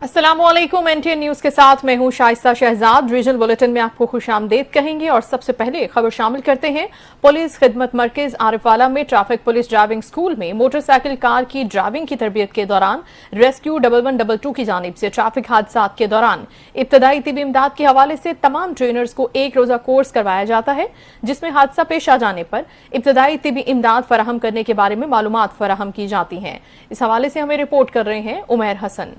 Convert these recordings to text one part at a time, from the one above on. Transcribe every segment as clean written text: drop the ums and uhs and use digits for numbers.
अस्सलामुअलैकुम। NTN news के साथ मैं हूं शाइस्ता शहजाद। रीजनल बुलेटिन में आपको खुशामदीद कहेंगे और सबसे पहले खबर शामिल करते हैं। पुलिस खिदमत मरकज आरिफवाला में ट्रैफिक पुलिस ड्राइविंग स्कूल में मोटरसाइकिल कार की ड्राइविंग की तरबियत के दौरान रेस्क्यू 1122 की जानिब से ट्रैफिक हादसात के दौरान इब्तदाई तिबी इमदाद के हवाले से तमाम ट्रेनर्स को एक रोजा कोर्स करवाया जाता है, जिसमें हादसा पेश आ जाने पर इब्तदाई तिबी इमदाद फराहम करने के बारे में मालूमात फराहम की जाती हैं। इस हवाले से हमें रिपोर्ट कर रहे हैं Umair Hasan.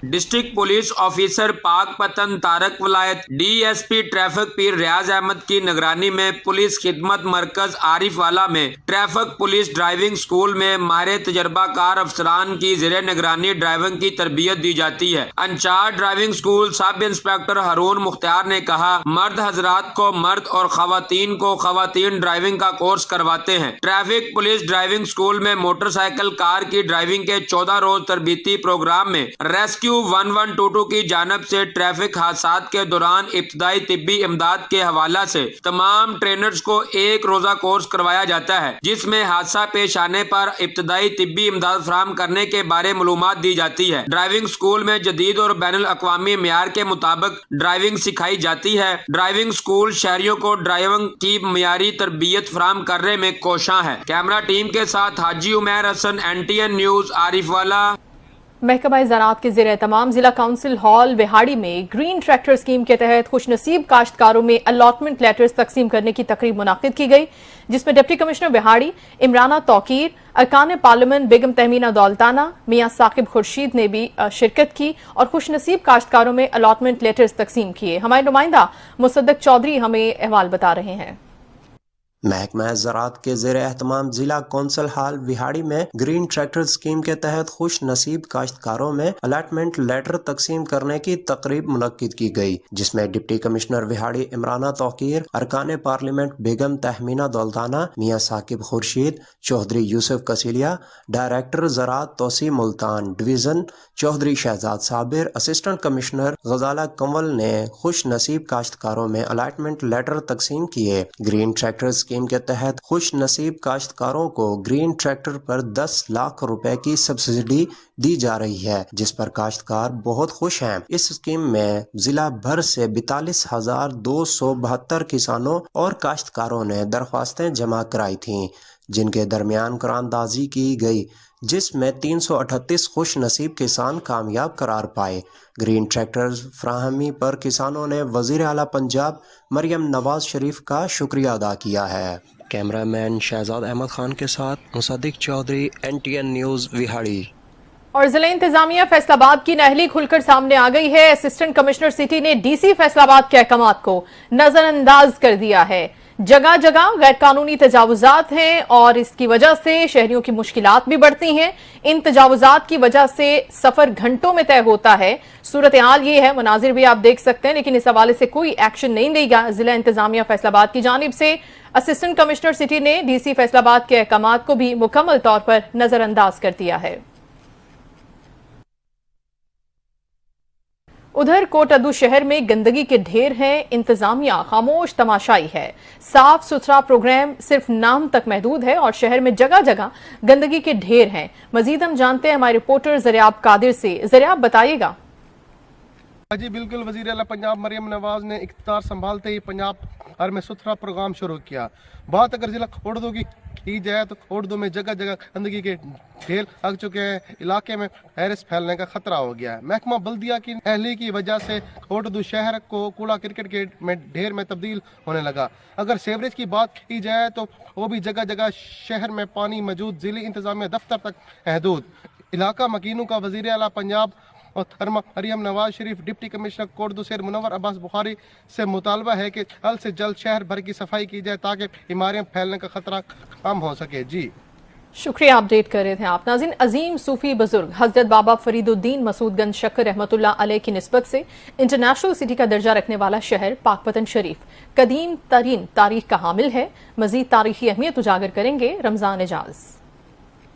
District police officer Pakpattan Tariq Wilayat DSP traffic Pir Riaz Ahmad की निगरानी में पुलिस खिदमत मरकज आरिफवाला में ट्रैफिक पुलिस ड्राइविंग स्कूल में माहिर तजर्बाकार अफसरान की ज़ेरे निगरानी ड्राइविंग की तरबियत दी जाती है। Incharge driving school sub inspector Haroon Mukhtar ने कहा, मर्द हजरात को मर्द और खवातीन को खवातीन ड्राइविंग का कोर्स करवाते हैं। ट्रैफिक पुलिस ड्राइविंग स्कूल में मोटरसाइकिल कार की ड्राइविंग के 14 रोज तरबीती प्रोग्राम में रेस्क्यू 1122 की जानब से ट्रैफिक हादसात के दौरान इब्तदाई तिब्बी इमदाद के हवाला से तमाम ट्रेनर्स को एक रोजा कोर्स करवाया जाता है, जिसमें हादसा पेश आने पर इब्तदाई तिब्बी इमदाद फराहम करने के बारे मालूमात दी जाती है। ड्राइविंग स्कूल में जदीद और बैनुल अक़वामी मेयार के मुताबिक ड्राइविंग सिखाई जाती है। ड्राइविंग स्कूल शहरियों को ड्राइविंग की मियारी तरबियत फराहम करने में कोशां है। कैमरा टीम के साथ हाजी उमैर हसन, एनटीएन न्यूज आरिफवाला। महकमा ज़राअत के ज़ेरे तमाम जिला काउंसिल हॉल विहाड़ी में ग्रीन ट्रैक्टर स्कीम के तहत खुशनसीब काश्तकारों में अलॉटमेंट लेटर्स तकसीम करने की तकरीब मुनाकिद की गई, जिसमें डिप्टी कमिश्नर विहाड़ी इमराना तौकीर, अरकान पार्लियामेंट बेगम तहमीना दौलताना, मियां साकिब खुर्शीद ने भी शिरकत की और खुशनसीब काश्तकारों में अलॉटमेंट लेटर्स तकसीम किए। हमारे नुमाइंदा मुसद्दक चौधरी हमें अहवाल बता रहे हैं। महकमा ज़राअत के ज़ेरे एहतमाम जिला कौंसल हाल विहाड़ी में ग्रीन ट्रैक्टर स्कीम के तहत खुश नसीब काश्तकारों में अलॉटमेंट लेटर तकसीम करने की तकरीब मुनक्किद की गई, जिसमें डिप्टी कमिश्नर विहाड़ी इमराना तौकीर, अरकान पार्लियामेंट बेगम तहमीना दौलताना, मियां साकिब खुर्शीद, चौधरी यूसुफ कसीलिया, डायरेक्टर ज़राअत तोसी Multan division Chaudhry Shahzad Sabir, assistant commissioner Ghazala Kanwal ने खुश नसीब काश्तकारों में अलॉटमेंट लेटर तकसीम किए। ग्रीन ट्रैक्टर स्कीम के तहत खुश नसीब काश्तकारों को ग्रीन ट्रैक्टर पर 10 लाख रुपए की सब्सिडी दी जा रही है, जिस पर काश्तकार बहुत खुश हैं। इस स्कीम में जिला भर से 42,272 किसानों और काश्तकारों ने दरख्वास्तें जमा कराई थीं, जिनके दरमियान कुरानदाजी की गई, जिसमें 338 खुश नसीब किसान कामयाब करार पाए। ग्रीन ट्रैक्टर फ्राहमी पर किसानों ने वजीर आला पंजाब मरियम नवाज शरीफ का शुक्रिया अदा किया है। कैमरामैन शहजाद अहमद खान के साथ मुसद्दिक चौधरी, एनटीएन न्यूज़ विहाड़ी। और जिला इंतजामिया फैसलाबाद की नहली खुलकर सामने आ गई है। असिस्टेंट कमिश्नर सिटी ने डीसी फैसलाबाद के अहकामात को नजरअंदाज कर दिया है। जगह जगह गैर कानूनी तजावुजात हैं और इसकी वजह से शहरियों की मुश्किलात भी बढ़ती हैं। इन तजावुजात की वजह से सफर घंटों में तय होता है। सूरत हाल ये है, मनाजिर भी आप देख सकते हैं, लेकिन इस हवाले से कोई एक्शन नहीं लेगा जिला इंतजामिया फैसलाबाद की जानिब से। असिस्टेंट कमिश्नर सिटी ने डीसी फैसलाबाद के अहकामात को भी मुकम्मल तौर पर नजरअंदाज कर दिया है। उधर कोटअदू शहर में गंदगी के ढेर हैं, इंतजामिया खामोश तमाशाई है। साफ सुथरा प्रोग्राम सिर्फ नाम तक महदूद है और शहर में जगह जगह गंदगी के ढेर हैं। मजीद हम जानते हैं हमारे रिपोर्टर ज़रियाब कादिर से। ज़रियाब बताइएगा। जी बिल्कुल, वज़ीर आला पंजाब मरियम नवाज ने इख्तियार संभालते ही पंजाब भर में सुथरा प्रोग्राम शुरू किया। बात अगर जिला खोड़दू की जाए तो खोड़दू में जगह जगह गंदगी के ढेर लग चुके हैं। इलाके में वायरस फैलने का खतरा हो गया है। महकमा बल्दिया की अहली की वजह से खोड़दू शहर को कूड़ा क्रिकेट के ढेर में तब्दील होने लगा। अगर सीवरेज की बात की जाए तो वो भी जगह जगह शहर में पानी मौजूद, जिले इंतजामिया दफ्तर तक महदूद। इलाका मकीनों का वज़ीर आला पंजाब और मरियम नवाज शरीफ डिप्टी कमिश्नर कोटदू से मुनव्वर अब्बास बुखारी से मुतालबा है कि जल्द से जल्द शहर भर की सफाई की जाए ताकि बीमारियां फैलने का खतरा कम हो सके। जी शुक्रिया, अपडेट कर रहे थे आप। नाज़रीन, अजीम सूफी बुजुर्ग हजरत बाबा फरीदुद्दीन मसूदगंज शक्कर रहमतुल्लाह अलैह की निस्बत से इंटरनेशनल सिटी का दर्जा रखने वाला शहर पाकपतन शरीफ कदीम तरीन तारीख का हामिल है। मजीद तारीखी अहमियत उजागर करेंगे रमजान एजाज।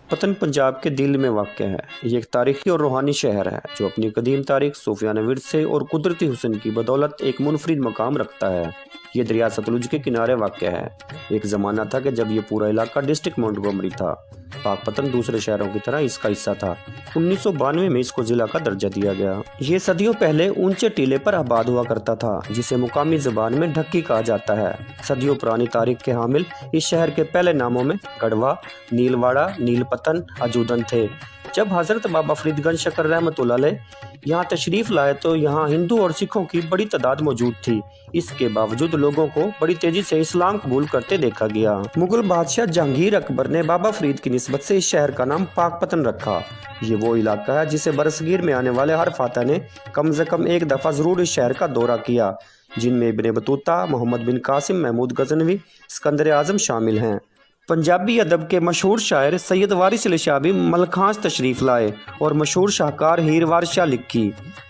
पतन पंजाब के दिल में वाक़ है। ये एक तारीखी और रूहानी शहर है जो अपनी कदीम तारीख, सूफियाना विरसे और कुदरती हुस्न की बदौलत एक मुनफरिद मकाम रखता है। ये दरिया सतलुज के किनारे वाक़ है। एक ज़माना था कि जब ये पूरा इलाका डिस्ट्रिक्ट मोंटगोमरी था। पाकपतन दूसरे शहरों की तरह इसका हिस्सा था। 1992 में इसको जिला का दर्जा दिया गया। ये सदियों पहले ऊंचे टीले पर आबाद हुआ करता था, जिसे मुकामी ज़बान में ढक्की कहा जाता है। सदियों पुरानी तारीख के हामिल इस शहर के पहले नामों में गढ़वा, नीलवाड़ा, नीलपतन, अजूदन थे। जब हजरत बाबा फरीदगंज शकर रहमतुल्लाह अलैह यहाँ तशरीफ लाए तो यहाँ हिंदू और सिखों की बड़ी तादाद मौजूद थी। इसके बावजूद लोगों को बड़ी तेजी से इस्लाम कबूल करते देखा गया। मुगल बादशाह जहांगीर अकबर ने बाबा फरीद की निस्बत से इस शहर का नाम पाकपतन रखा। ये वो इलाका है जिसे बरसगीर में आने वाले हर फातह ने कम से कम एक दफ़ा ज़रूर इस शहर का दौरा किया, जिनमें इब्ने बतूता, मोहम्मद बिन कासिम, महमूद गजनवी, सिकंदर आज़म शामिल हैं। पंजाबी अदब के मशहूर शायर सैयद वारिस अली शाह भी मलखांस तशरीफ लाए और मशहूर शाहकार हीर वारिस शाह लिखी।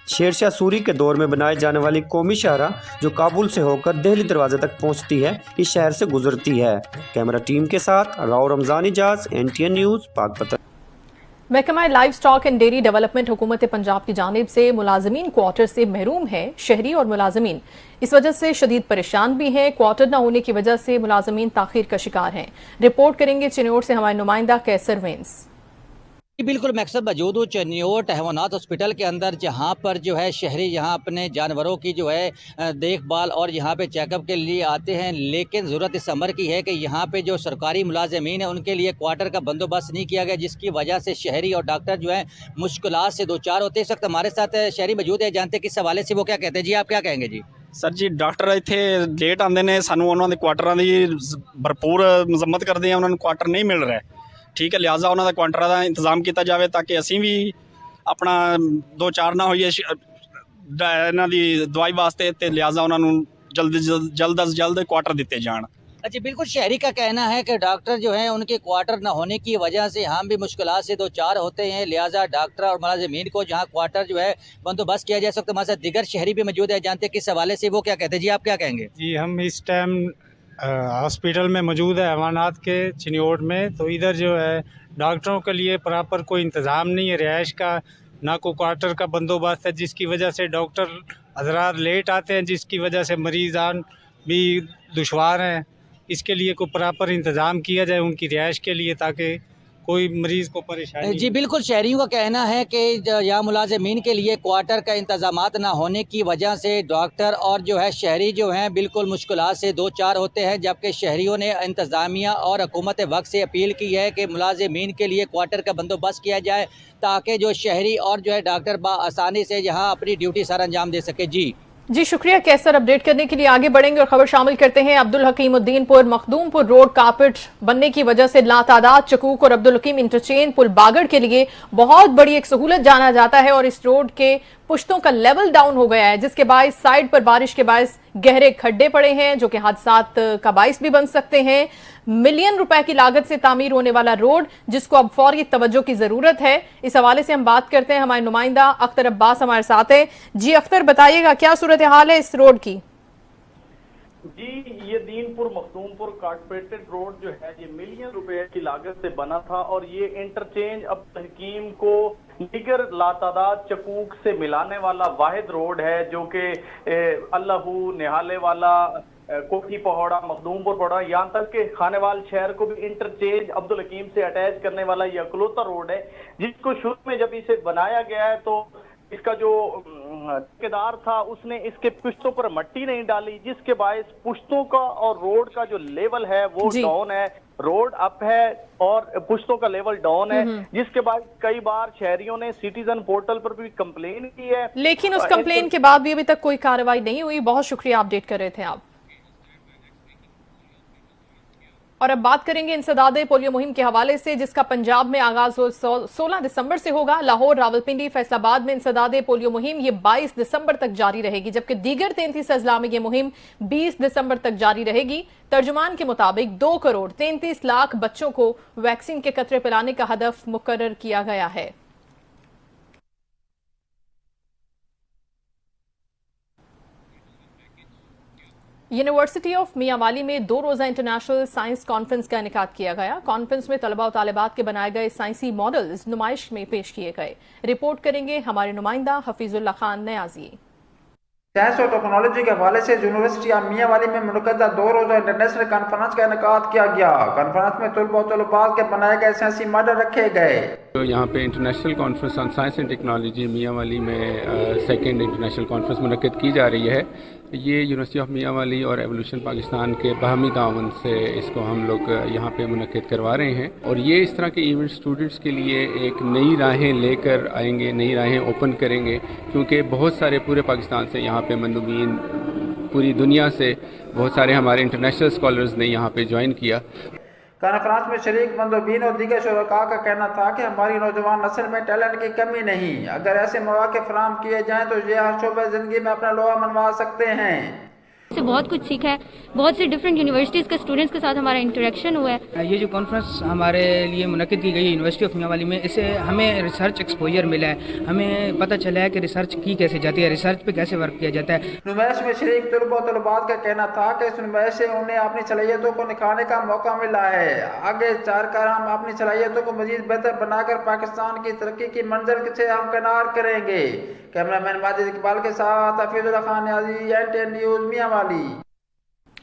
शेरशाह सूरी के दौर में बनाए जाने वाली कौमी शाहरा जो काबुल से होकर दिल्ली दरवाजे तक पहुंचती है, इस शहर से गुजरती है। कैमरा टीम के साथ राव रमजान इजाज, NTN न्यूज़, पाकपतन। महकमा live stock and dairy development हुकूमत पंजाब की जानिब से मुलाजमीन क्वार्टर से महरूम है। शहरी और मुलाजमीन इस वजह से शदीद परेशान भी हैं। क्वार्टर न होने की वजह से मुलाजमीन ताखीर का शिकार हैं। रिपोर्ट करेंगे चिन्योट से हमारे नुमाइंदा कैसर वेंस। बिल्कुल मकसद मौजूद हूँ चिन्योट हैवानात हॉस्पिटल के अंदर, जहाँ पर जो है शहरी यहाँ अपने जानवरों की जो है देखभाल और यहाँ पे चेकअप के लिए आते हैं। लेकिन ज़रूरत इस अमर की है कि यहाँ पे जो सरकारी मुलाजमीन है उनके लिए क्वार्टर का बंदोबस्त नहीं किया गया, जिसकी वजह से शहरी और डॉक्टर जो है मुश्किलात से दो चार होते हैं। इस वक्त हमारे साथ शहरी मौजूद है, जानते किस हवाले से वो क्या कहते हैं। जी आप क्या कहेंगे? जी सर जी, डॉक्टर ਇੱਥੇ ਲੇਟ ਆਉਂਦੇ ਨੇ, ਸਾਨੂੰ ਉਹਨਾਂ ਦੇ ਕੁਆਟਰਾਂ ਦੀ ਭਰਪੂਰ ਮਜ਼ੰਮਤ ਕਰਦੇ ਆ, ਉਹਨਾਂ ਨੂੰ ਕੁਆਟਰ ਨਹੀਂ ਮਿਲ ਰਿਹਾ। ਠੀਕ ਹੈ, ਲਿਹਾਜ਼ਾ ਉਹਨਾਂ ਦਾ ਕੁਆਟਰਾਂ ਦਾ ਇੰਤਜ਼ਾਮ ਕੀਤਾ ਜਾਵੇ ਤਾਂ ਕਿ ਅਸੀਂ ਵੀ ਆਪਣਾ ਦੋ ਚਾਰ ਨਾ ਹੋਈਏ ਇਹਨਾਂ ਦੀ ਦਵਾਈ ਵਾਸਤੇ, ਤੇ ਲਿਹਾਜ਼ਾ ਉਹਨਾਂ ਨੂੰ ਜਲਦ ਅਜ਼ ਜਲਦ ਕੁਆਟਰ ਦਿੱਤੇ ਜਾਣ। अच्छा, बिल्कुल शहरी का कहना है कि डॉक्टर जो है उनके क्वार्टर न होने की वजह से हम भी मुश्किलात से दो चार होते हैं। लिहाजा डॉक्टर और मुलाजमीन को जहाँ क्वार्टर जो है बंदोबस्त किया जा सकता है। हमारे साथ दिगर शहरी भी मौजूद है, जानते किस हवाले से वो क्या कहते हैं। जी आप क्या कहेंगे? जी हम इस टाइम हॉस्पिटल में मौजूद है हैवानात के चिन्योट में, तो इधर जो है डॉक्टरों के लिए प्रॉपर कोई इंतज़ाम नहीं है, रिहाइश का ना कोई क्वार्टर का बंदोबस्त है, जिसकी वजह से डॉक्टर हजरात लेट आते हैं, जिसकी वजह से मरीज़ान भी दुश्वार हैं। इसके लिए कोई प्रॉपर इंतज़ाम किया जाए उनकी रिहाइश के लिए, ताकि कोई मरीज़ को परेशानी। जी बिल्कुल, शहरियों का कहना है कि यहाँ मुलाजमीन के लिए क्वार्टर का इंतज़ामात ना होने की वजह से डॉक्टर और जो है शहरी जो हैं बिल्कुल मुश्किलात से दो चार होते हैं। जबकि शहरियों ने इंतज़ामिया और हुकूमत वक्त से अपील की है कि मुलाजमीन के लिए क्वार्टर का बंदोबस्त किया जाए, ताकि जो शहरी और जो है डॉक्टर आसानी से यहाँ अपनी ड्यूटी सर अंजाम दे सके। जी शुक्रिया कैसर। अपडेट करने के लिए आगे बढ़ेंगे और खबर शामिल करते हैं। अब्दुल हकीम उद्दीनपुर मखदूमपुर रोड कारपेट बनने की वजह से लातादाद चकूक और अब्दुल हकीम इंटरचेंज पुल बागड़ के लिए बहुत बड़ी एक सहूलत जाना जाता है, और इस रोड के पुश्तों का लेवल डाउन हो गया है, जिसके बायस साइड पर बारिश के बायस गहरे खड्डे पड़े हैं, जो कि हादसात का बायस भी बन सकते हैं। मिलियन रुपए की लागत से तामीर होने वाला रोड, जिसको अब फौरी तवज्जो की जरूरत है। इस हवाले से हम बात करते हैं, हमारे नुमाइंदा अख्तर अब्बास हमारे साथ है। जी अख्तर, बताइएगा क्या सूरत हाल है इस रोड की? जी, ये दीनपुर मखदूमपुर कारपेटेड रोड जो है ये मिलियन रुपए की लागत से बना था, और ये इंटरचेंज अब्दुल हकीम को निगर लातादाद चकूक से मिलाने वाला वाहिद रोड है, जो कि अल्लाहू, निहाले वाला, कोठी पहौड़ा, मखदूमपुर पहौड़ा, यहाँ तक के खानेवाल शहर को भी इंटरचेंज अब्दुल हकीम से अटैच करने वाला ये अकलौता रोड है, जिसको शुरू में जब इसे बनाया गया है तो इसका जो ठेकेदार था उसने इसके पुश्तों पर मट्टी नहीं डाली, जिसके बायस पुश्तों का और रोड का जो लेवल है वो डाउन है। रोड अप है और पुश्तों का लेवल डाउन है, जिसके बाद कई बार शहरियों ने सिटीजन पोर्टल पर भी कंप्लेन की है, लेकिन उस कंप्लेन के बाद भी अभी तक कोई कार्रवाई नहीं हुई। बहुत शुक्रिया, अपडेट कर रहे थे आप। और अब बात करेंगे इंसदादे पोलियो मुहिम के हवाले से, जिसका पंजाब में आगाज 16 दिसंबर से होगा। लाहौर, रावलपिंडी, फैसलाबाद में इंसदादे पोलियो मुहिम ये 22 दिसंबर तक जारी रहेगी, जबकि दीगर 33 अजला में ये मुहिम 20 दिसंबर तक जारी रहेगी। तर्जुमान के मुताबिक 2 करोड़ 33 लाख बच्चों को वैक्सीन के कतरे पिलाने का हदफ मुकर्रर किया गया है। यूनिवर्सिटी ऑफ मियांवाली में 2 रोजा इंटरनेशनल साइंस कॉन्फ्रेंस का इनेकाद किया गया। कॉन्फ्रेंस में तलबा और तालिबात के बनाए गए साइंसी मॉडल्स नुमाइश में पेश किए गए। रिपोर्ट करेंगे हमारे नुमाइंदा हफीजुल्लाह खान नयाजी। साइंस और टेक्नोलॉजी के हवाले से यूनिवर्सिटी ऑफ मियां वाली में मुनक़दा 2 रोज़ा इंटरनेशनल कॉन्फ्रेंस का इनेकाद किया गया। कॉन्फ्रेंस में तलबा और तलबात के बनाए गए साइंसी मॉडल रखे गए। तो यहाँ पे international conference on science and technology Mianwali में सेकेंड इंटरनेशनल कॉन्फ्रेंस मुनक़्क़द की जा रही है। ये यूनिवर्सिटी ऑफ मियां वाली और एवोल्यूशन पाकिस्तान के बाहमी ताउन से इसको हम लोग यहाँ पे मुनक़्क़द करवा रहे हैं और ये इस तरह के इवेंट स्टूडेंट्स के लिए एक नई राहें लेकर आएंगे, नई राहें ओपन करेंगे, क्योंकि बहुत सारे पूरे पाकिस्तान से यहाँ पे मंदूबीन, पूरी दुनिया से बहुत सारे हमारे इंटरनेशनल स्कॉलर्स ने यहाँ पे ज्वाइन किया। कॉन्फ्रेंस में शरीक मंदोबीन और दीगर शुरका का कहना था कि हमारी नौजवान नस्ल में टैलेंट की कमी नहीं, अगर ऐसे मौके फराहम किए जाएं तो ये हर शोबे ज़िंदगी में अपना लोहा मनवा सकते हैं। से बहुत कुछ सीखा है, बहुत से डिफरेंट यूनिवर्सिटीज़ के स्टूडेंट्स के साथ हमारा इंटरेक्शन हुआ है। ये जो कॉन्फ्रेंस हमारे लिए मुनक़्क़द की गई है यूनिवर्सिटी ऑफ मियां वाली में, इससे हमें रिसर्च एक्सपोजर मिला है, हमें पता चला है कि रिसर्च की कैसे जाती है, रिसर्च पे कैसे वर्क किया जाता है। नुमाइश में शरीक तलबा और तलबात का कहना था कि इस नुमाइश से उन्हें अपनी सलाहियतों को निखारने का मौका मिला है। आगे चलकर हम अपनी सलाहियतों को मजीद बेहतर बनाकर पाकिस्तान की तरक्की की मंजिल से हमकिनार करेंगे। कैमरामैन माजिद इकबाल के साथ हफीजुल्लाह खान नियाज़ी, NTN न्यूज़ मियां वाली।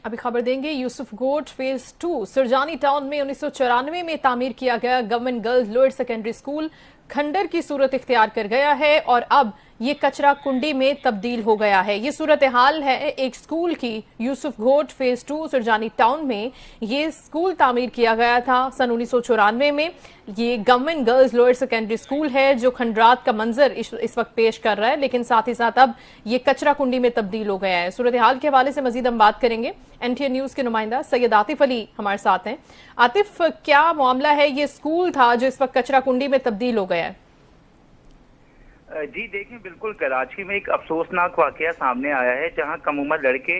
अभी खबर देंगे यूसुफ गोट फेज 2 सुरजानी टाउन में 1994 में तामीर किया गया government girls lower secondary school खंडर की सूरत इख्तियार कर गया है और अब ये कचरा कुंडी में तब्दील हो गया है। ये सूरत हाल है एक स्कूल की। यूसुफ घोट फेज 2 सुरजानी टाउन में ये स्कूल तामीर किया गया था सन 1994 में। ये government girls lower secondary school है जो खंडरात का मंजर इस वक्त पेश कर रहा है, लेकिन साथ ही साथ अब ये कचरा कुंडी में तब्दील हो गया है। सूरत हाल के हवाले से मजीद हम बात करेंगे। NTN न्यूज़ के नुमाइंदा सैयद आतिफ अली हमारे साथ हैं। आतिफ, क्या मामला है? ये स्कूल था जो इस वक्त कचरा कुंडी में तब्दील हो गया है। जी देखें, बिल्कुल कराची में एक अफसोसनाक वाकया सामने आया है जहां कम उम्र लड़के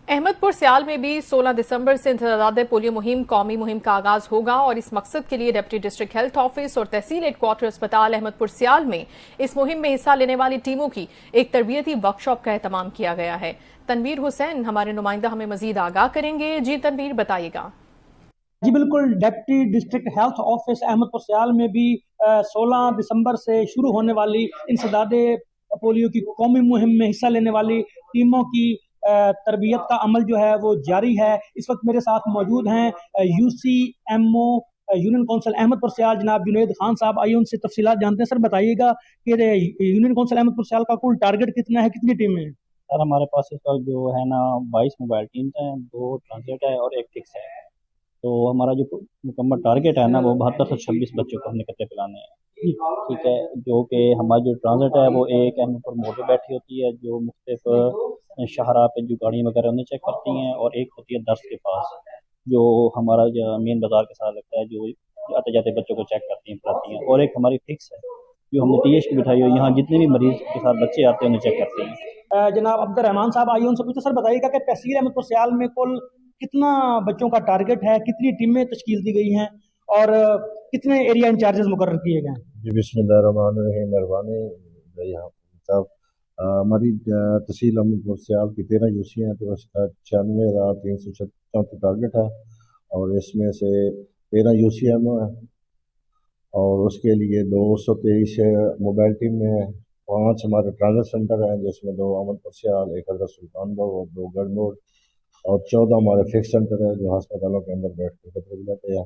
अहमदपुर सियाल में भी 16 दिसंबर से इंसदाद पोलियो मुहिम कौमी मुहिम का आगाज होगा और इस मकसद के लिए डिप्टी डिस्ट्रिक्ट हेल्थ ऑफिस और तहसील हेडक्वार्टर अस्पताल अहमदपुर सियाल में इस मुहिम में हिस्सा लेने वाली टीमों की एक तरबियती वर्कशॉप का एहतमाम किया गया है। तनवीर हुसैन हमारे नुमाइंदा हमें मजीद आगाह करेंगे। जी तनवीर, बताइएगा। जी बिल्कुल, deputy district health office Ahmedpur Sial में भी 16 दिसंबर से शुरू होने वाली इंसदाद पोलियो की कौमी मुहिम में हिस्सा लेने वाली टीमों की तरबियत का अमल जो है वो जारी है। इस वक्त मेरे साथ मौजूद हैं UCMO यूनियन काउंसिल अहमदपुर सियाल जनाब जुनैद खान साहब। आइए उनसे तफसीलात जानते हैं। सर बताइएगा कि यूनियन काउंसिल अहमदपुर सियाल का कुल टारगेट कितना है, कितनी टीमें हैं? सर हमारे पास इस वक्त जो है ना 22 मोबाइल टीम्स हैं, 2 ट्रांसलेट है और 1 फिक्स है। तो हमारा जो मुकम्मल टारगेट है ना वो 72 से 26 बच्चों को हमने कत्ते पिलाने हैं। ठीक है, जो कि हमारी जो ट्रांसलेट है वो एक अहमदपुर मोड़ पे बैठी होती है जो मुख्तलिफ शाहरा पे जो गाड़ियाँ वगैरह उन्हें चेक करती हैं, और एक होती है दर्स के पास जो हमारा जो मेन बाजार के साथ लगता है जो आते जाते बच्चों को चेक करती हैं पढ़ाती हैं, और एक हमारी फिक्स है जो हमने TH की बिठाई हुई, यहाँ जितने भी मरीज के साथ बच्चे आते हैं उन्हें चेक करते हैं। जनाब अब्दुल रहमान साहब, आइए उनसे पूछते। सर बताइएगा कि तहसील अहमदपुर सियाल में कुल कितना बच्चों का टारगेट है, कितनी टीमें तश्कील दी गई हैं और कितने एरिया इंचार्जेस मुकर्रर किए गए हैं? जी बिस्मिल्लाहिर्रहमानिर्रहीम। मेहरबानी साहब, हमारी तहसील अहमदपुर सियाल की 13 यूसी हैं तो उसका 96,334 टारगेट है, और इसमें से 13 UCMO है और उसके लिए 223 मोबाइल टीम में है, 5 हमारे ट्रांजिट सेंटर हैं जिसमें 2 अहमदपुर सियाल, 1 हज़रत सुल्तानबाग और 2 गढ़मोड़, और 14 हमारे फिक्स सेंटर है जो अस्पतालों के अंदर बैठ के खतरे जाते हैं,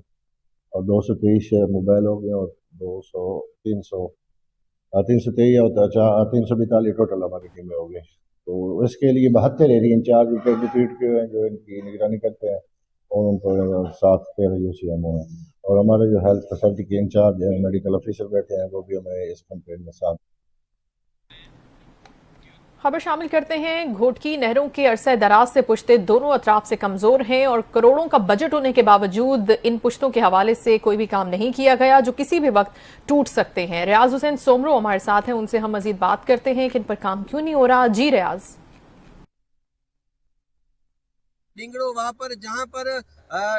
और 223 मोबाइल हो गए और 343 टोटल हमारी टीमें हो गई। तो इसके लिए 72 एरिया इंचार्ज डिप्यूट किए हुए हैं जो इनकी निगरानी करते हैं, और उनको 7 13 UCMO हैं, और हमारे जो हेल्थ फैसिलिटी के इंचार्ज मेडिकल ऑफिसर बैठे हैं वो भी हमें इस कैंपेन में साथ। खबर शामिल करते हैं। घोटकी नहरों के अरसे दराज से पुश्ते दोनों अतराफ से कमजोर हैं और करोड़ों का बजट होने के बावजूद इन पुश्तों के हवाले से कोई भी काम नहीं किया गया जो किसी भी वक्त टूट सकते हैं। रियाज हुसैन सोमरो हमारे साथ हैं, उनसे हम मजीद बात करते हैं कि इन पर काम क्यों नहीं हो रहा। जी रियाज। डिंगड़ो वहाँ पर जहाँ पर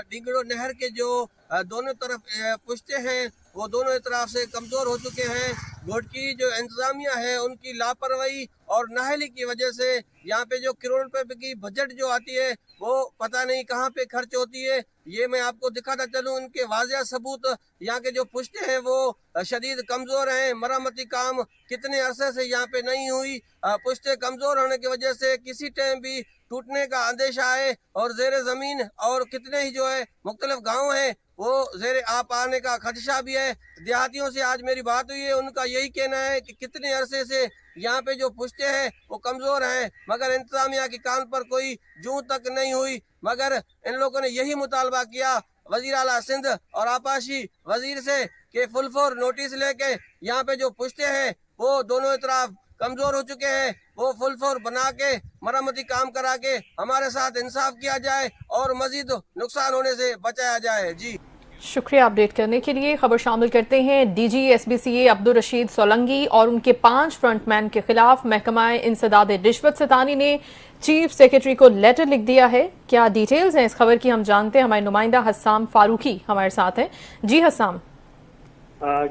डिंगड़ो नहर के जो दोनों तरफ पुश्ते हैं وہ دونوں اطراف سے کمزور ہو چکے ہیں. بورڈ کی جو انتظامیہ ہے ان کی لاپرواہی اور نااہلی کی وجہ سے یہاں پہ جو کروڑ روپے کی بجٹ جو آتی ہے وہ پتہ نہیں کہاں پہ خرچ ہوتی ہے. یہ میں آپ کو دکھاتا چلوں ان کے واضح ثبوت. یہاں کے جو پشتے ہیں وہ شدید کمزور ہیں. مرمتی کام کتنے عرصے سے یہاں پہ نہیں ہوئی. پشتے کمزور ہونے کی وجہ سے کسی ٹائم بھی ٹوٹنے کا اندیشہ ہے. اور زیر زمین اور کتنے ہی جو ہے مختلف گاؤں ہیں وہ زیر آپ آنے کا خدشہ بھی ہے. دیہاتیوں سے آج میری بات ہوئی ہے, ان کا یہی کہنا ہے کہ کتنے عرصے سے یہاں پہ جو پشتے ہیں وہ کمزور ہیں, مگر انتظامیہ کی کان پر کوئی جوں تک نہیں ہوئی. مگر ان لوگوں نے یہی مطالبہ کیا وزیر اعلیٰ سندھ اور آبپاشی وزیر سے کہ فل فور نوٹس لے کے یہاں پہ جو پشتے ہیں وہ دونوں اطراف کمزور ہو چکے ہیں وہ فل فور بنا کے مرمتی کام کرا کے ہمارے ساتھ انصاف کیا جائے اور مزید نقصان ہونے سے بچایا جائے. جی شکریہ اپڈیٹ کرنے کے لیے. خبر شامل کرتے ہیں D G S B C A Abdul Rasheed Solangi اور ان کے 5 فرنٹ مین کے خلاف محکمہ انسداد رشوت ستانی نے چیف سیکرٹری کو لیٹر لکھ دیا ہے. کیا ڈیٹیلز ہیں اس خبر کی ہم جانتے ہیں. ہمارے نمائندہ حسام فاروقی ہمارے ساتھ ہیں. جی حسام.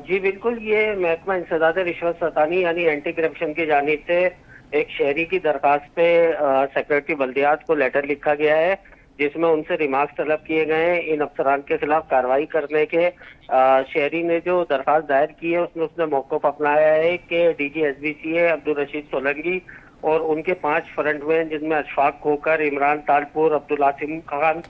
جی بالکل, یہ محکمہ انسداد رشوت ستانی یعنی اینٹی کرپشن کی جانب سے ایک شہری کی درخواست پہ سیکرٹری بلدیات کو لیٹر لکھا گیا ہے جس میں ان سے ریمارکس طلب کیے گئے ہیں ان افسران کے خلاف کارروائی کرنے کے. شہری نے جو درخواست دائر کی ہے اس نے موقف اپنایا ہے کہ D G S B C A Abdul Rasheed Solangi اور ان کے 5 فرنٹ مین جن میں اشفاق کھوکر, عمران تالپور, عبدالعاصم خان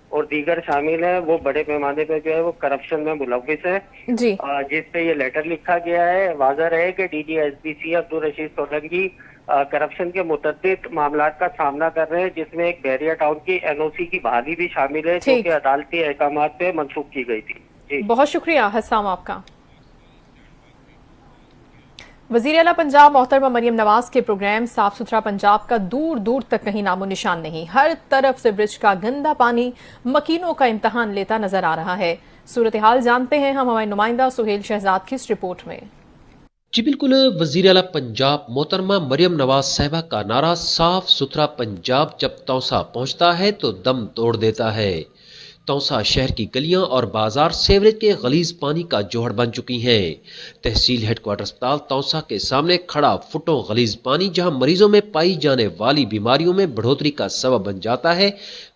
اور دیگر شامل ہیں وہ بڑے پیمانے پہ جو ہے وہ کرپشن میں ملوث ہے. جی جس پہ یہ لیٹر لکھا گیا ہے. واضح رہے کہ D G S B C Abdul Rashid Solangi corruption کے متعدد معاملات کا سامنا کر رہے ہیں جس میں ایک بحریہ ٹاؤن کی این او سی کی بحالی بھی شامل ہے جو کہ عدالتی احکامات پہ منسوخ کی گئی تھی. جی بہت شکریہ حسام آپ کا. وزیر اعلیٰ پنجاب محترمہ مریم نواز کے پروگرام صاف ستھرا پنجاب کا دور دور تک کہیں نام و نشان نہیں. ہر طرف سے برج کا گندا پانی مکینوں کا امتحان لیتا نظر آ رہا ہے. صورتحال جانتے ہیں ہم ہمارے نمائندہ سہیل شہزاد کی اس رپورٹ میں. جی بالکل, وزیر اعلیٰ پنجاب محترمہ مریم نواز صاحبہ کا نعرہ صاف ستھرا پنجاب جب توسا پہنچتا ہے تو دم توڑ دیتا ہے. توسا شہر کی گلیاں اور بازار سیوریج کے غلیظ پانی کا جوہر بن چکی ہیں. تحصیل ہیڈ کوارٹر اسپتال توسا کے سامنے کھڑا فٹوں غلیظ پانی جہاں مریضوں میں پائی جانے والی بیماریوں میں بڑھوتری کا سبب بن جاتا ہے,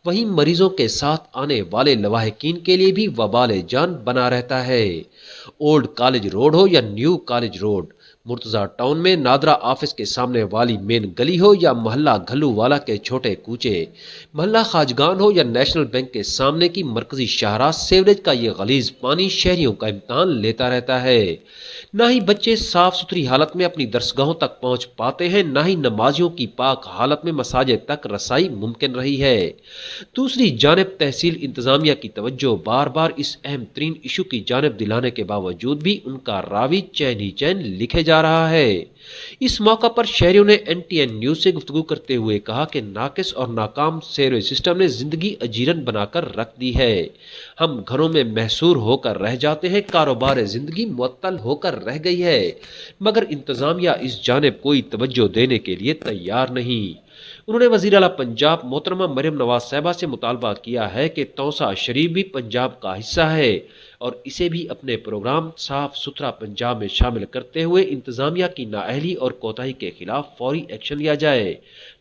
وہیں مریضوں کے ساتھ آنے والے لواحقین کے لیے بھی وبال جان بنا رہتا ہے. اولڈ کالج روڈ ہو یا new college road, Murtaza town میں نادرا آفس کے سامنے والی مین گلی ہو یا محلہ گھلو والا کے چھوٹے کوچے, محلہ خاجگان ہو یا نیشنل بینک کے سامنے کی مرکزی شاہراہ, سیوریج کا یہ غلیظ پانی شہریوں کا امتحان لیتا رہتا ہے. نہ ہی بچے صاف ستھری حالت میں اپنی درسگاہوں تک پہنچ پاتے ہیں, نہ ہی نمازیوں کی پاک حالت میں مساجد تک رسائی ممکن رہی ہے. دوسری جانب تحصیل انتظامیہ کی توجہ بار بار اس اہم ترین ایشو کی جانب دلانے کے باوجود بھی ان کا راوی چین ہی چین لکھے جا رہا ہے. اس موقع پر شہریوں نے این ٹی این نیوز سے گفتگو کرتے ہوئے کہا کہ ناقص اور ناکام سیوریج سسٹم نے زندگی اجیرن بنا کر رکھ دی ہے. ہم گھروں میں محصور ہو کر رہ جاتے ہیں, کاروبار زندگی معطل ہو کر رہ گئی ہے, مگر انتظامیہ اس جانب کوئی توجہ دینے کے لیے تیار نہیں. انہوں نے وزیر اعلیٰ پنجاب محترمہ مریم نواز صاحبہ سے مطالبہ کیا ہے کہ توسا شریف بھی پنجاب کا حصہ ہے اور اسے بھی اپنے پروگرام صاف ستھرا پنجاب میں شامل کرتے ہوئے انتظامیہ کی نااہلی اور کوتاہی کے خلاف فوری ایکشن لیا جائے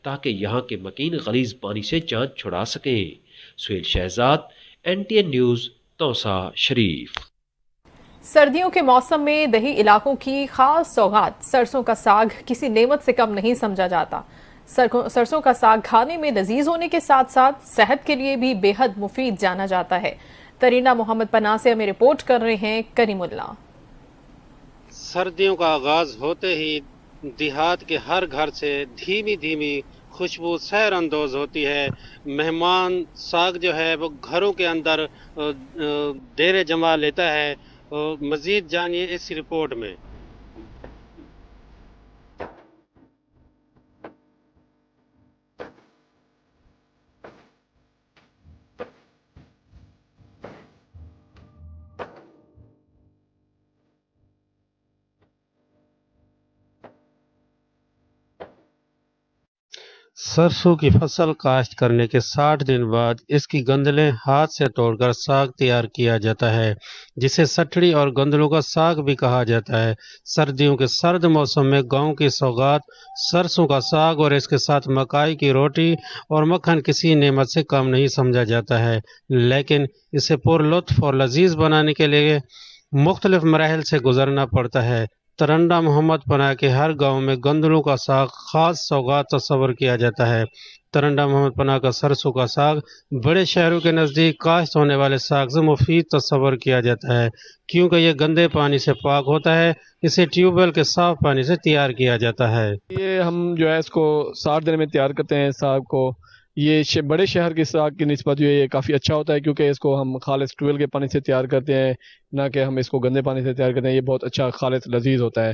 تاکہ یہاں کے مکین غلیظ پانی سے جان چھڑا سکیں. Sohail Shahzad, N T N news, Taunsa Sharif. سردیوں کے موسم میں دیہی علاقوں کی خاص سوغات سرسوں کا ساگ کسی نعمت سے کم نہیں سمجھا جاتا. سرسوں کا ساگ کھانے میں لذیذ ہونے کے ساتھ ساتھ صحت کے لیے بھی بے حد مفید جانا جاتا ہے. ترینہ محمد پناہ سے ہمیں رپورٹ کر رہے ہیں کریم اللہ. سردیوں کا آغاز ہوتے ہی دیہات کے ہر گھر سے دھیمی دھیمی خوشبو سحر اندوز ہوتی ہے. مہمان ساگ جو ہے وہ گھروں کے اندر ڈیرے جما لیتا ہے. مزید جانیے اس رپورٹ میں. सरसों की फसल काश्त करने के 60 दिन बाद इसकी गंदलें हाथ से तोड़कर साग तैयार किया जाता है, जिसे सठड़ी और गंदलों का साग भी कहा जाता है। सर्दियों के सर्द मौसम में गांव की सौगात सरसों का साग और इसके साथ मकाई की रोटी और मक्खन किसी नेमत से कम नहीं समझा जाता है, लेकिन इसे पुरलुत्फ और लजीज बनाने के लिए मुख्तलिफ मराहल से गुजरना पड़ता है। तरंडा मोहम्मद पनाह के हर गांव में गंदलों का साग खास सौगात तस्वर किया जाता है। तरंडा मोहम्मद पनाह का सरसों का साग बड़े शहरों के नज़दीक काश्त होने वाले साग से मुफीद तस्वर किया जाता है, क्योंकि ये गंदे पानी से पाक होता है। इसे ट्यूबवेल के साफ पानी से तैयार किया जाता है। ये हम जो है इसको 60 दिन में तैयार करते हैं साग को। ये बड़े शहर के साग की निस्बत जो है ये काफ़ी अच्छा होता है, क्योंकि इसको हम खालिस ट्यूबवेल के पानी से तैयार करते हैं, ना कि हम इसको गंदे पानी से तैयार करते हैं। ये बहुत अच्छा खालिस लजीज होता है।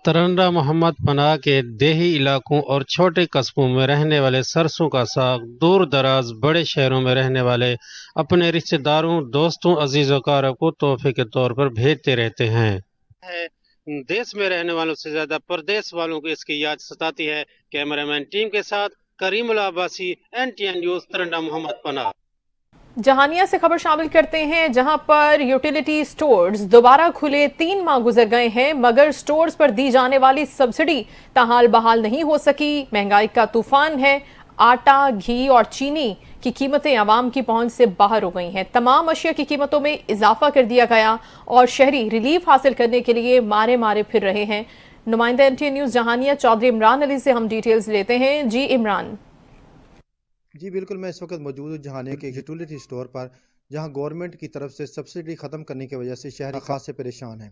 तरंडा मोहम्मद पनाह के देही इलाकों और छोटे कस्बों में रहने वाले सरसों का साग दूर दराज बड़े शहरों में रहने वाले अपने रिश्तेदारों, दोस्तों, अजीज वकारों को तोहफे के तौर पर भेजते रहते हैं। देश में रहने वालों से ज्यादा परदेश वालों को इसकी याद सताती है। कैमरामैन टीम के साथ करीमुल अब्बासी, NTN न्यूज़, तरंडा मोहम्मद पनाह। जहानिया से खबर शामिल करते हैं, जहां पर यूटिलिटी स्टोर्स दोबारा खुले 3 माह गुजर गए हैं, मगर स्टोर्स पर दी जाने वाली सब्सिडी ताहाल बहाल नहीं हो सकी। महंगाई का तूफान है। आटा, घी और चीनी की कीमतें आवाम की पहुंच से बाहर हो गई हैं। तमाम अशिया की कीमतों में इजाफा कर दिया गया और शहरी रिलीफ हासिल करने के लिए मारे मारे फिर रहे हैं। नुमाइंदा NTN न्यूज़ जहानिया चौधरी इमरान अली से हम डिटेल्स लेते हैं। जी इमरान। जी बिल्कुल, मैं इस वक्त मौजूद हूँ जहानिया के यूटिलिटी स्टोर पर, जहां गवर्नमेंट की तरफ से सब्सिडी ख़त्म करने की वजह से शहरी खास से परेशान हैं।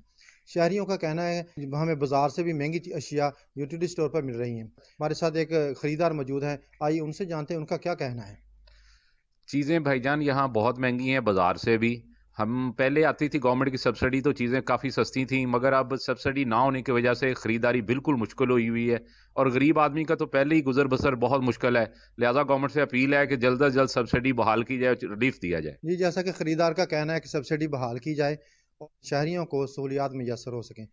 शहरियों का कहना है हमें बाज़ार से भी महंगी अशिया यूटिलिटी स्टोर पर मिल रही हैं। हमारे साथ एक ख़रीदार मौजूद हैं, आइए उनसे जानते हैं उनका क्या कहना है। चीज़ें भाईजान यहाँ बहुत महंगी हैं बाज़ार से भी। हम पहले आती थी गवर्नमेंट की सब्सिडी तो चीज़ें काफ़ी सस्ती थी, मगर अब सब्सिडी ना होने की वजह से ख़रीदारी बिल्कुल मुश्किल हुई है और गरीब आदमी का तो पहले ही गुजर बसर बहुत मुश्किल है। लिहाजा गवर्नमेंट से अपील है कि जल्द से जल्द सब्सिडी बहाल की जाए, रिलीफ दिया जाए। जी, जैसा कि ख़रीदार का कहना है कि सब्सिडी बहाल की जाए और शहरियों को सहूलियात मुयसर हो सकें।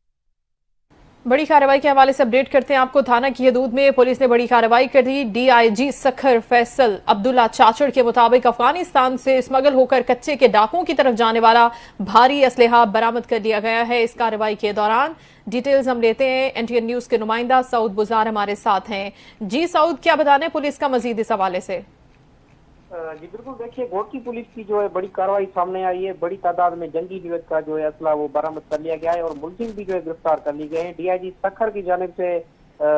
बड़ी कार्रवाई के हवाले से अपडेट करते हैं आपको। थाना की हदूद में पुलिस ने बड़ी कार्रवाई कर दी। DIG सखर फैसल अब्दुल्ला चाचड़ के मुताबिक अफगानिस्तान से स्मगल होकर कच्चे के डाकुओं की तरफ जाने वाला भारी असलहा बरामद कर लिया गया है। इस कार्रवाई के दौरान डिटेल्स हम लेते हैं। NTN न्यूज़ के नुमाइंदा सऊद बुजार हमारे साथ हैं। जी सऊद, क्या बताने पुलिस का मजीद इस हवाले से? जी बिल्कुल, देखिए घोटकी पुलिस की जो है बड़ी कार्रवाई सामने आई है। बड़ी तादाद में जंगी निवेद का जो है असला वो बरामद कर लिया गया है और मुलजिम भी जो है गिरफ्तार कर लिए गए हैं। DIG सखर की जानिब से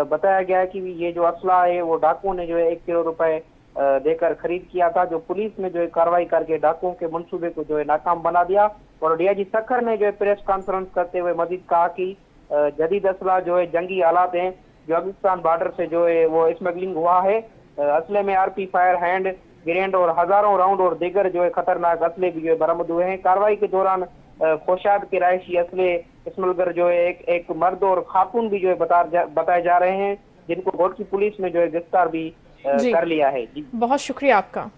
बताया गया है कि ये जो असला है वो डाकुओं ने जो है 1 करोड़ रुपए देकर खरीद किया था, जो पुलिस ने जो है कार्रवाई करके डाकुओं के मंसूबे को जो है नाकाम बना दिया। और DIG सखर ने जो है प्रेस कॉन्फ्रेंस करते हुए मजीद कहा कि जदीद असला जो है जंगी आलात हैं, जो पाकिस्तान बॉर्डर से जो है वो स्मगलिंग हुआ है। असले में RP फायर हैंड ग्रेनेड और हजारों राउंड और दीगर जो है खतरनाक असले भी जो है बरामद हुए हैं। कार्रवाई के दौरान खोशाब के रायशी असले स्मगलर जो है एक मर्द और खातून भी जो है बताए जा रहे हैं, जिनको घोटकी पुलिस ने जो है गिरफ्तार भी कर लिया है। जी बहुत शुक्रिया आपका।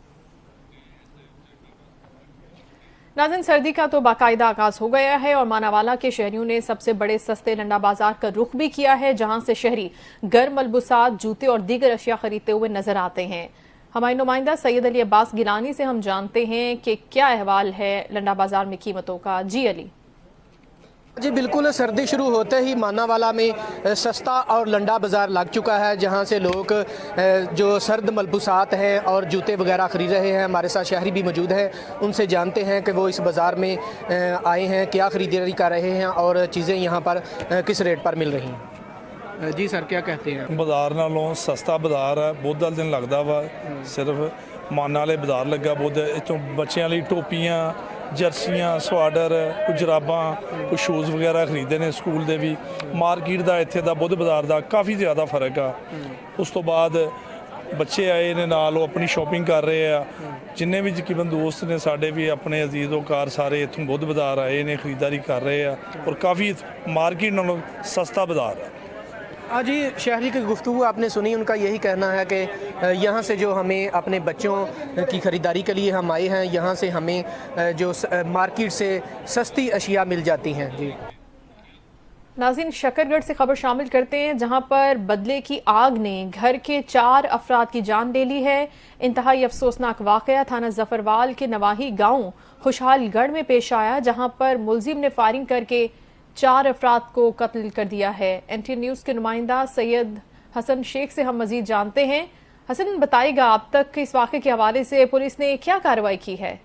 नाज़रीन, सर्दी का तो बाकायदा आगाज हो गया है और मानावाला के शहरियों ने सबसे बड़े सस्ते लंडा बाजार का रुख भी किया है, जहां से शहरी गर्म मलबूसात, जूते और दीगर अशिया खरीदते हुए नजर आते हैं। हमारे नुमाइंदा सैयद अली अब्बास गिलानी से हम जानते हैं कि क्या अहवाल है लंडा बाजार में कीमतों का। जी अली। जी बिल्कुल, सर्दी शुरू होते ही मानावाला में सस्ता और लंडा बाज़ार लग चुका है, जहां से लोग जो सर्द मलबूसात हैं और जूते वगैरह ख़रीद रहे हैं। हमारे साथ शहरी भी मौजूद हैं, उनसे जानते हैं कि वो इस बाज़ार में आए हैं, क्या ख़रीदारी कर रहे हैं और चीज़ें यहाँ पर किस रेट पर मिल रही हैं। जी सर, क्या कहते हैं? बाज़ार नालों सस्ता बाज़ार है, बुध वाले दिन लगता वा, सिर्फ माना वाले बाज़ार लगा बुध। इतों बच्चों लिए टोपियाँ, जर्सियाँ, सवाडर, कुछ जुराबां, कुछ शूज़ वगैरह खरीदे ने स्कूल दे भी। मार्केट का इत्थे दा बुध बाज़ार का काफ़ी ज़्यादा फर्क आ। उस तो बाद बच्चे आए ने नाल वो अपनी शॉपिंग कर रहे हैं। जिन्ने भी तकरीबन दोस्त ने साढ़े भी अपने अजीज़ोकार सारे इतों बुध बाज़ार आए ने खरीदारी कर रहे हैं और काफ़ी मार्केट नालों सस्ता बाज़ार है। हाँ जी, शहरी की गुफ्तगू आपने सुनी, उनका यही कहना है कि यहाँ से जो हमें अपने बच्चों की ख़रीदारी के लिए हम आए हैं, यहाँ से हमें जो मार्केट से सस्ती अशिया मिल जाती हैं। जी नाज़रीन, शकरगढ़ से खबर शामिल करते हैं, जहां पर बदले की आग ने घर के 4 अफराद की जान ले ली है। इंतहाई अफसोसनाक वाक़या थाना जफरवाल के नवाही गांव खुशहालगढ़ में पेश आया, जहां पर मुलजिम ने फायरिंग करके 4 अफराद को कत्ल कर दिया है। NTN न्यूज़ के नुमाइंदा सैयद हसन शेख से हम मजीद जानते हैं। हसन, बताइएगा अब तक इस वाक़े के हवाले से पुलिस ने क्या कार्रवाई की है?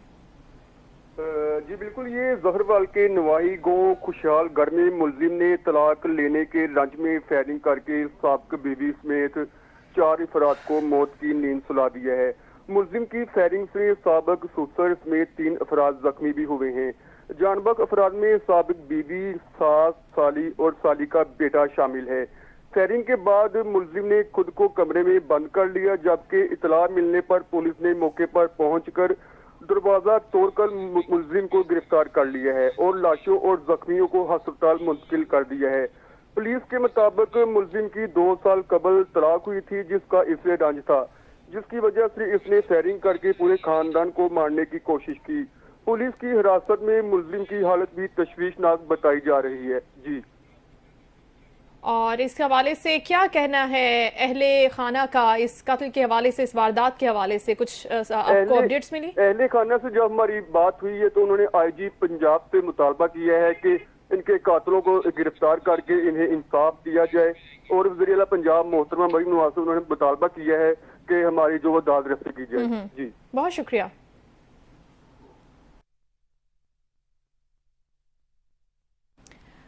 जी बिल्कुल, ये जहरवाल के नवाही गांव खुशहालगढ़ में मुलजिम ने तलाक लेने के रंज में फायरिंग करके साबिक बीवी समेत 4 अफराद को मौत की नींद सुला दिया है। मुलजिम की फायरिंग से साबिक सुसर समेत 3 अफराद जख्मी भी हुए हैं। जानबक अफराद में साबिक बीवी, सास, साली और साली का बेटा शामिल है। फायरिंग के बाद मुलजिम ने खुद को कमरे में बंद कर लिया, जबकि इतला मिलने पर पुलिस ने मौके पर पहुंचकर दरवाजा तोड़कर मुलजिम को गिरफ्तार कर लिया है और लाशों और जख्मियों को अस्पताल मुंतकिल कर दिया है। पुलिस के मुताबिक मुलजिम की 2 साल कबल तलाक हुई थी, जिसका इससे रंज था, जिसकी वजह से इसने फायरिंग करके पूरे खानदान को मारने की कोशिश की। पुलिस की हिरासत में मुलजिम की हालत भी तशवीशनाक बताई जा रही है। जी, और इस हवाले से क्या कहना है अहले खाना का, इस कत्ल के हवाले से, इस वारदात के हवाले से कुछ आपको अपडेट्स मिली? अहले खाना से जब हमारी बात हुई है तो उन्होंने IG पंजाब से मुतालबा किया है कि इनके कातलों को गिरफ्तार करके इन्हें इंसाफ दिया जाए, और वज़ीर आला पंजाब मोहतरमा मरियम नवाज से उन्होंने मुतालबा किया है कि हमारी जो दाद रफ्ती की जाए। जी, बहुत शुक्रिया।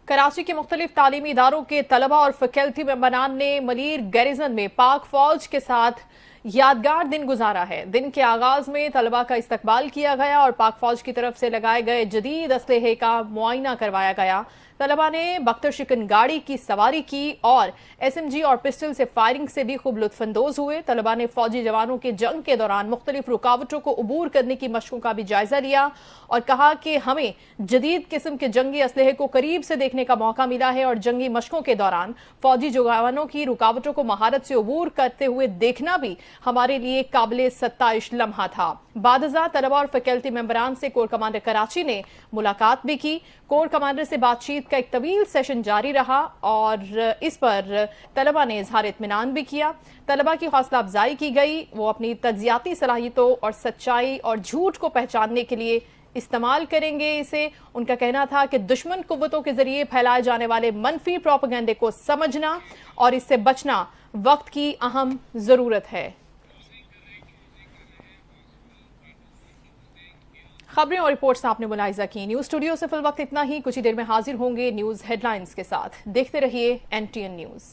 कराची के मुख्तलिफ तालीमी इदारों के तलबा और फैकल्टी मेंबरान ने मलीर गैरिजन में पाक फौज के साथ यादगार दिन गुजारा है। दिन के आगाज में तलबा का इस्तकबाल किया गया और पाक फौज की तरफ से लगाए गए जदीद असलहे का मुआयना करवाया गया। तलबा ने बख्तर शिकन गाड़ी की सवारी की और SMG और पिस्टल से फायरिंग से भी खूब लुत्फानंदोज हुए। तलबा ने फौजी जवानों के जंग के दौरान मुख्तलिफ रुकावटों को उबूर करने की मशकों का भी जायजा लिया और कहा कि हमें जदीद किस्म के जंगी असलहे को करीब से देखने का मौका मिला है और जंगी मशकों के दौरान फौजी जवानों की रुकावटों को महारत से उबूर करते हुए देखना भी हमारे लिए काबिल सत्ताइश लम्हा था। बादजा तलबा और फैकल्टी मेंबरान से कोर कमांडर कराची ने मुलाकात भी की। कोर कमांडर से बातचीत का एक तवील सेशन जारी रहा और इस पर तलबा ने इजहार इत्मीनान भी किया। तलबा की हौसला अफजाई की गई, वो अपनी तज्जियाती सलाहियतों और सच्चाई और झूठ को पहचानने के लिए इस्तेमाल करेंगे। इसे उनका कहना था कि दुश्मन कुव्वतों के जरिए फैलाए जाने वाले मनफी प्रोपेगेंडे को समझना और इससे बचना वक्त की अहम जरूरत है। खबरें और रिपोर्ट्स आपने मुलाहिजा की। न्यूज स्टूडियो से फिल वक्त इतना ही। कुछ ही देर में हाजिर होंगे न्यूज हेडलाइंस के साथ। देखते रहिए NTN न्यूज।